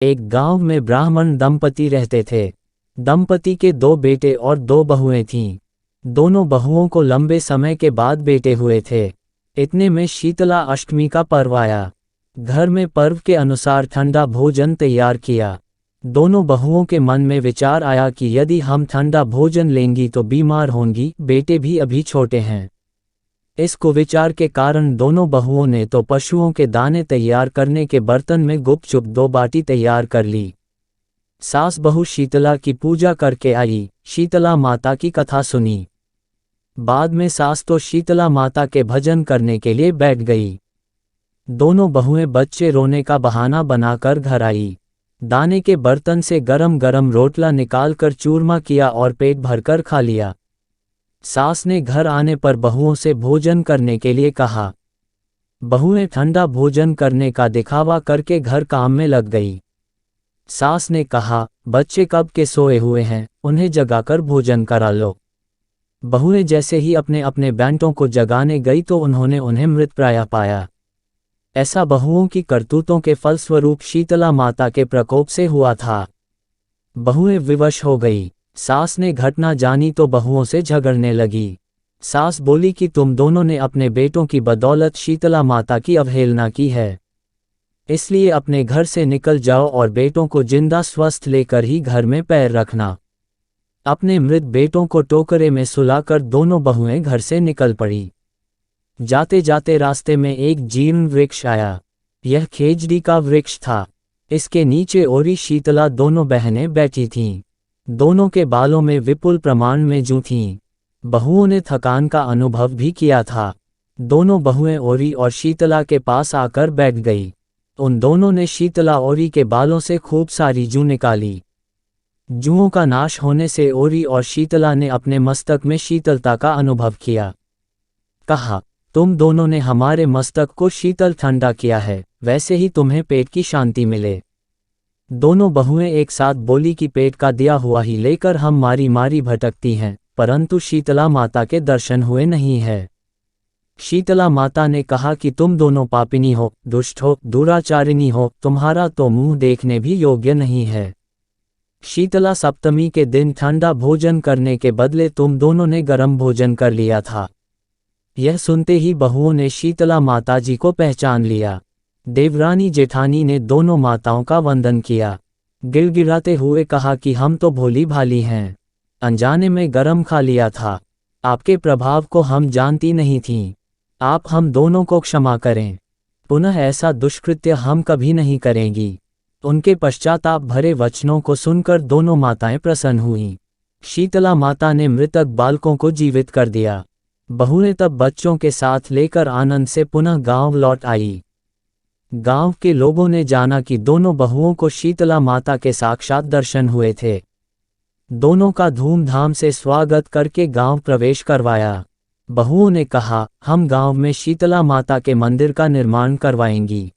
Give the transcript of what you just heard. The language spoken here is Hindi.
एक गांव में ब्राह्मण दंपति रहते थे। दंपति के 2 बेटे और 2 बहुएं थीं। दोनों बहुओं को लंबे समय के बाद बेटे हुए थे। इतने में शीतला अष्टमी का पर्व आया। घर में पर्व के अनुसार ठंडा भोजन तैयार किया। दोनों बहुओं के मन में विचार आया कि यदि हम ठंडा भोजन लेंगी तो बीमार होंगी, बेटे भी अभी छोटे हैं। इस कुविचार के कारण दोनों बहुओं ने तो पशुओं के दाने तैयार करने के बर्तन में गुपचुप 2 बाटी तैयार कर ली। सास बहू शीतला की पूजा करके आई, शीतला माता की कथा सुनी। बाद में सास तो शीतला माता के भजन करने के लिए बैठ गई। दोनों बहुएं बच्चे रोने का बहाना बनाकर घर आई। दाने के बर्तन से गरम गरम रोटला निकालकर चूरमा किया और पेट भरकर खा लिया। सास ने घर आने पर बहुओं से भोजन करने के लिए कहा। बहुएं ठंडा भोजन करने का दिखावा करके घर काम में लग गई। सास ने कहा, बच्चे कब के सोए हुए हैं, उन्हें जगाकर भोजन करा लो। बहुएं जैसे ही अपने अपने बेटों को जगाने गई तो उन्होंने उन्हें मृतप्राय पाया। ऐसा बहुओं की करतूतों के फलस्वरूप शीतला माता के प्रकोप से हुआ था। बहुएं विवश हो गई। सास ने घटना जानी तो बहुओं से झगड़ने लगी। सास बोली कि तुम दोनों ने अपने बेटों की बदौलत शीतला माता की अवहेलना की है, इसलिए अपने घर से निकल जाओ और बेटों को जिंदा स्वस्थ लेकर ही घर में पैर रखना। अपने मृत बेटों को टोकरे में सुलाकर दोनों बहुएं घर से निकल पड़ी। जाते जाते रास्ते में एक जीर्ण वृक्ष आया। यह खेजड़ी का वृक्ष था। इसके नीचे ओरी शीतला दोनों बहनें बैठी थीं। दोनों के बालों में विपुल प्रमाण में जूं थीं। बहुओं ने थकान का अनुभव भी किया था। दोनों बहुएं ओरी और शीतला के पास आकर बैठ गई। उन दोनों ने शीतला ओरी के बालों से खूब सारी जूं निकाली। जुओं का नाश होने से ओरी और शीतला ने अपने मस्तक में शीतलता का अनुभव किया। कहा, तुम दोनों ने हमारे मस्तक को शीतल ठंडा किया है, वैसे ही तुम्हें पेट की शांति मिले। दोनों बहुएं एक साथ बोली कि पेट का दिया हुआ ही लेकर हम मारी मारी भटकती हैं, परंतु शीतला माता के दर्शन हुए नहीं है। शीतला माता ने कहा कि तुम दोनों पापिनी हो, दुष्ट हो, दुराचारिणी हो, तुम्हारा तो मुंह देखने भी योग्य नहीं है। शीतला सप्तमी के दिन ठंडा भोजन करने के बदले तुम दोनों ने गर्म भोजन कर लिया था। यह सुनते ही बहुओं ने शीतला माताजी को पहचान लिया। देवरानी जेठानी ने दोनों माताओं का वंदन किया। गिड़गिड़ाते हुए कहा कि हम तो भोली भाली हैं, अनजाने में गरम खा लिया था। आपके प्रभाव को हम जानती नहीं थीं। आप हम दोनों को क्षमा करें। पुनः ऐसा दुष्कृत्य हम कभी नहीं करेंगी। उनके पश्चाताप भरे वचनों को सुनकर दोनों माताएं प्रसन्न हुईं। शीतला माता ने मृतक बालकों को जीवित कर दिया। बहुएं तब बच्चों के साथ लेकर आनंद से पुनः गांव लौट आई। गांव के लोगों ने जाना कि दोनों बहुओं को शीतला माता के साक्षात दर्शन हुए थे। दोनों का धूमधाम से स्वागत करके गांव प्रवेश करवाया। बहुओं ने कहा, हम गांव में शीतला माता के मंदिर का निर्माण करवाएंगी।